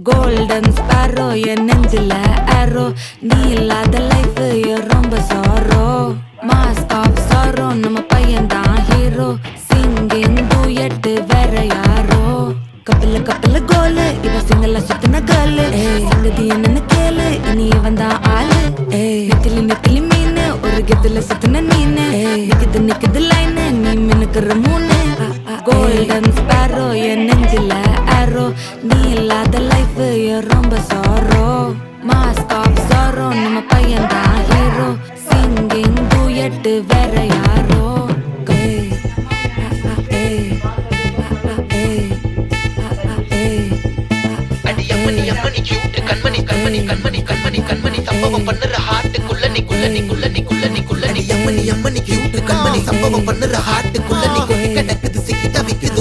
golden sparrow என் நெஞ்சில ஆரோ நீ இல்லாத லைஃப் ரொம்ப சாரோ மாஸ்க் ஆஃப் சாரோ நம்ம பையன் தான் ஹீரோ சிங்கிங் டூயட் வேற யாரோ கப்பல கோலு இவ சிங்கல சுத்தின கேளு சங்கதி என்னன்னு கேளு இனி இவன் தான் ஆளு நெத்திலி மீனு ஒரு கெத்துல சுத்தின நீனு நிக்குது லைனு நீ மினுக்குற மூணு கோல்டன் ஸ்பாரோ என் நெஞ்சில ஆரோ நீ இல்லாத லைஃப் ரொம்ப சாரோ மாஸ்க் ஆஃப் சாரோ நம்ம பையன் தான் ஹீரோ சிங்கிங் டூயட் வேற யாரோ சம்பவம் பண்ணுற ஹார்ட்டுக்குள்ள நீ சம்பவம் பண்ணுற ஹார்ட்டுக்குள்ள நீ கிடக்குது சிக்கி தவிக்குது